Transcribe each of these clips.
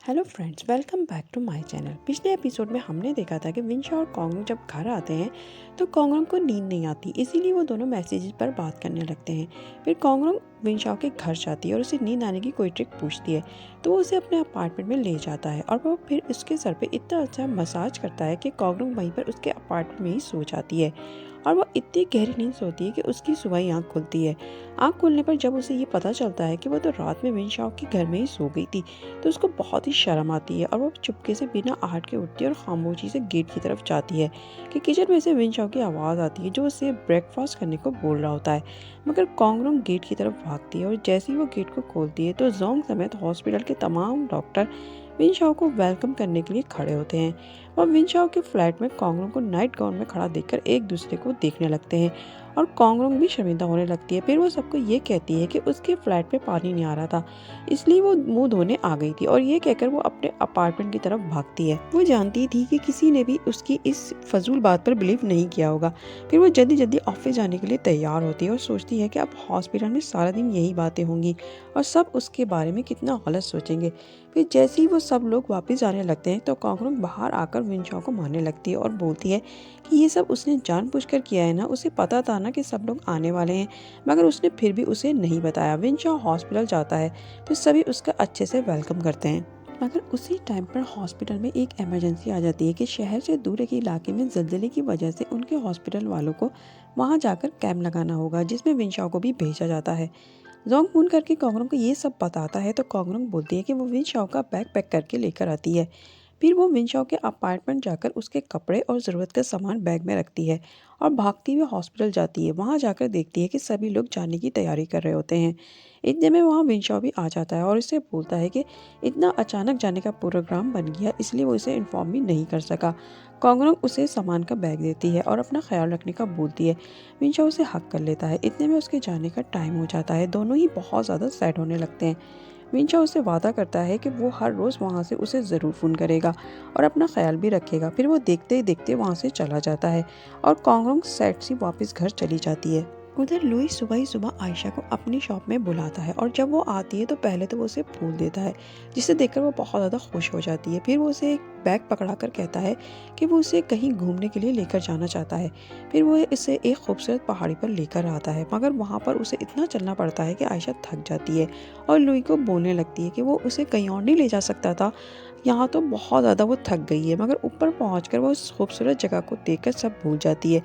Hello friends, welcome back to my channel. पिछले episode में हमने देखा था कि विंशा और कॉन्गरंग जब घर आते हैं तो कॉन्गरंग को नींद नहीं आती, इसीलिए वो दोनों मैसेजेस पर बात करने लगते हैं। फिर कॉन्गरंग विंशा के घर जाती है और उसे नींद आने की कोई ट्रिक पूछती है, तो वो उसे अपने अपार्टमेंट में ले जाता है और वो फिर उसके सर पे इतना अच्छा मसाज करता है कि कॉन्गरंग वहीं पर उसके अपार्टमेंट में ही सो जाती है। और वो इतनी गहरी नींद सोती है कि उसकी सुबह ही आँख खुलती है। आँख खुलने पर जब उसे ये पता चलता है कि वो तो रात में विंशा के घर में ही सो गई थी, तो उसको बहुत ही शर्म आती है और वो चुपके से बिना आहट के उठती है और खामोशी से गेट की तरफ जाती है कि किचन में से विंशा की आवाज़ आती है जो उसे ब्रेकफास्ट करने को बोल रहा होता है। मगर कॉन्गरंग गेट की तरफ भागती है और जैसे ही वो गेट को खोलती है तो जोंग समेत हॉस्पिटल के तमाम डॉक्टर विंशाओ को वेलकम करने के लिए खड़े होते हैं। और विंशाओ के फ्लैट में कॉन्गरंग को नाइट गाउन में खड़ा देखकर एक दूसरे को देखने लगते हैं और कॉन्गरंग भी शर्मिंदा होने लगती है। फिर वो सबको ये कहती है कि उसके फ्लैट में पानी नहीं आ रहा था, इसलिए वो मुंह धोने आ गई थी और ये कहकर वो अपने अपार्टमेंट की तरफ भागती है। वो जानती थी कि किसी ने भी उसकी इस फजूल बात पर बिलीव नहीं किया होगा। फिर वो जल्दी जल्दी ऑफिस जाने के लिए तैयार होती है और सोचती है कि अब हॉस्पिटल में सारा दिन यही बातें होंगी और सब उसके बारे में कितना गलत सोचेंगे। फिर जैसे ही वो सब लोग वापस जाने लगते हैं तो कॉन्गरंग बाहर आकर विंशा को मारने लगती है और बोलती है कि ये सब उसने जानबूझकर किया है ना, उसे पता था ना कि सब लोग आने वाले हैं, मगर उसने फिर भी उसे नहीं बताया। विंशा हॉस्पिटल जाता है तो सभी उसका अच्छे से वेलकम करते हैं। मगर उसी टाइम पर हॉस्पिटल में एक इमरजेंसी आ जाती है कि शहर से दूर के इलाके में ज़लज़ले की वजह से उनके हॉस्पिटल वालों को वहां जाकर कैंप लगाना होगा, जिसमें विंशा को भी भेजा जाता है। जोंग फोन करके कॉन्गरंग को ये सब बताता है तो कॉन्गरंग बोलती है कि वो विंशा का बैग पैक करके लेकर आती है। फिर वो विंशा के अपार्टमेंट जाकर उसके कपड़े और ज़रूरत का सामान बैग में रखती है और भागती हुई हॉस्पिटल जाती है। वहाँ जाकर देखती है कि सभी लोग जाने की तैयारी कर रहे होते हैं। इतने में वहाँ विंशा भी आ जाता है और उससे बोलता है कि इतना अचानक जाने का प्रोग्राम बन गया, इसलिए वो इसे इन्फॉर्म भी नहीं कर सका। कॉन्गरंग उसे सामान का बैग देती है और अपना ख्याल रखने का बोलती है। विंशा उसे हक कर लेता है। इतने में उसके जाने का टाइम हो जाता है। दोनों ही बहुत ज़्यादा सैड होने लगते हैं। विंशा उससे वादा करता है कि वो हर रोज़ वहाँ से उसे ज़रूर फ़ोन करेगा और अपना ख्याल भी रखेगा। फिर वो देखते ही देखते वहाँ से चला जाता है और कॉन्गरंग सैड सी वापस घर चली जाती है। उधर लुई सुबह ही सुबह आयशा को अपनी शॉप में बुलाता है और जब वो आती है तो पहले तो वो उसे फूल देता है, जिसे देखकर वो बहुत ज़्यादा खुश हो जाती है। फिर वो उसे एक बैग पकड़ाकर कहता है कि वो उसे कहीं घूमने के लिए लेकर जाना चाहता है। फिर वो इसे एक खूबसूरत पहाड़ी पर लेकर आता है, मगर वहाँ पर उसे इतना चलना पड़ता है कि आयशा थक जाती है और लुई को बोलने लगती है कि वो उसे कहीं और नहीं ले जा सकता था, यहाँ तो बहुत ज़्यादा वो थक गई है। मगर ऊपर पहुंचकर वो उस खूबसूरत जगह को देखकर सब भूल जाती है।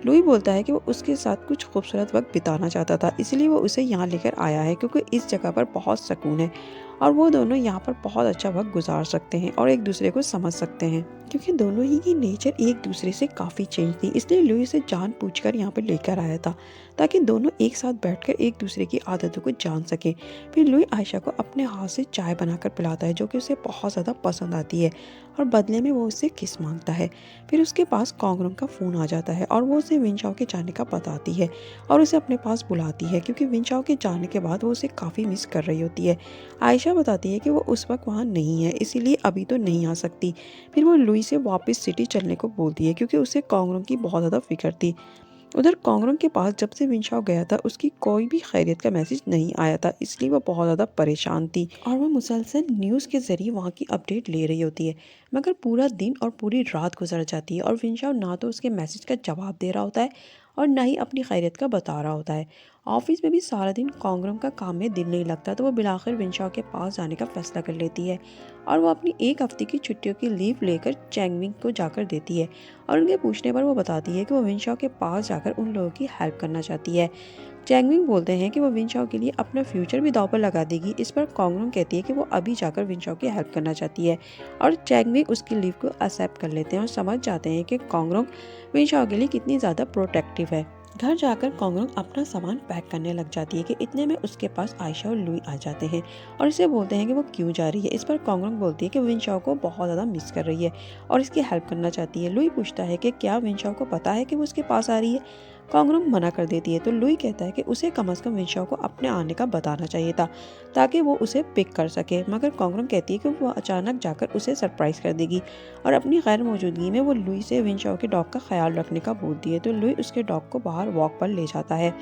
लुई बोलता है कि वो उसके साथ कुछ खूबसूरत वक्त बिताना चाहता था, इसलिए वो उसे यहाँ लेकर आया है क्योंकि इस जगह पर बहुत सुकून है और वो दोनों यहाँ पर बहुत अच्छा वक्त गुजार सकते हैं और एक दूसरे को समझ सकते हैं। क्योंकि दोनों ही की नेचर एक दूसरे से काफ़ी चेंज थी, इसलिए लुई इसे जानबूझकर यहाँ पर लेकर आया था ताकि दोनों एक साथ बैठकर एक दूसरे की आदतों को जान सकें। फिर लुई आयशा को अपने हाथ से चाय बनाकर पिलाता है जो कि उसे बहुत ज़्यादा पसंद आती है और बदले में वो उससे किस मांगता है। फिर उसके पास कॉन्गरंग का फ़ोन आ जाता है और वो उसे विंशा के जाने का बताती है और उसे अपने पास बुलाती है क्योंकि विंशा के जाने के बाद वो उसे काफ़ी मिस कर रही होती है। आयशा बताती है कि वो उस वक्त वहाँ नहीं है, इसीलिए अभी तो नहीं आ सकती। फिर वो लुई से वापस सिटी चलने को बोलती है क्योंकि उसे कॉन्गरंग की बहुत ज़्यादा फिक्र थी। उधर कॉन्गरंग के पास जब से विंशा गया था उसकी कोई भी खैरियत का मैसेज नहीं आया था, इसलिए वो बहुत ज़्यादा परेशान थी और वो मुसलसल न्यूज़ के ज़रिए वहाँ की अपडेट ले रही होती है। मगर पूरा दिन और पूरी रात गुजर जाती है और विंशा ना तो उसके मैसेज का जवाब दे रहा होता है और ना ही अपनी खैरियत का बता रहा होता है। ऑफिस में भी सारा दिन कॉन्गरंग का काम में दिल नहीं लगता, तो वो बिलाखिर विंशा के पास जाने का फैसला कर लेती है और वो अपनी एक हफ्ते की छुट्टियों की लीव लेकर चैंगमिंग को जाकर देती है और उनके पूछने पर वो बताती है कि वो विंशा के पास जाकर उन लोगों की हेल्प करना चाहती है। चैंगमिंग बोलते हैं कि वो विंशा के लिए अपना फ्यूचर भी दांव पर लगा देगी। इस पर कॉन्गरंग कहती है कि वो अभी जाकर विंशा की हेल्प करना चाहती है और चैंगमिंग उसकी लीव को एक्सेप्ट कर लेते हैं और समझ जाते हैं कि कॉन्गरंग विंशा के लिए कितनी ज़्यादा प्रोटेक्टिव है। घर जाकर कॉन्गरंग अपना सामान पैक करने लग जाती है कि इतने में उसके पास आयशा और लुई आ जाते हैं और इसे बोलते हैं कि वो क्यों जा रही है। इस पर कॉन्गरंग बोलती है कि विंशा को बहुत ज़्यादा मिस कर रही है और इसकी हेल्प करना चाहती है। लुई पूछता है कि क्या विंशा को पता है कि वो उसके पास आ रही है। कॉन्गरंग मना कर देती है तो लुई कहता है कि उसे कम से कम विंशा को अपने आने का बताना चाहिए था ताकि वो उसे पिक कर सके। मगर कॉन्गरंग कहती है कि वो अचानक जाकर उसे सरप्राइज कर देगी और अपनी गैर मौजूदगी में वो लुई से विंशा के डॉग का ख्याल रखने का बोलती है तो लुई उसके डॉग को बाहर वॉक पर ले जाता है।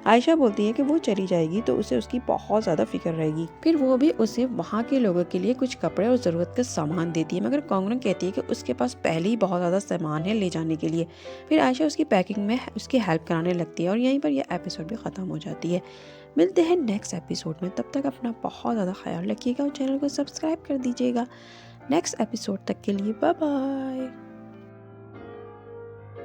आयशा बोलती है कि वो चली जाएगी तो उसे उसकी बहुत ज़्यादा फिक्र रहेगी। फिर वो भी उसे वहाँ के लोगों के लिए कुछ कपड़े और ज़रूरत का सामान देती है, मगर कोंगरंग कहती है कि उसके पास पहले ही बहुत ज़्यादा सामान है ले जाने के लिए। फिर आयशा उसकी पैकिंग में उसकी हेल्प कराने लगती है और यहीं पर यह एपिसोड भी ख़त्म हो जाती है। मिलते हैं नेक्स्ट एपिसोड में, तब तक अपना बहुत ज़्यादा ख्याल रखिएगा और चैनल को सब्सक्राइब कर दीजिएगा। नेक्स्ट एपिसोड तक के लिए बाय बाय।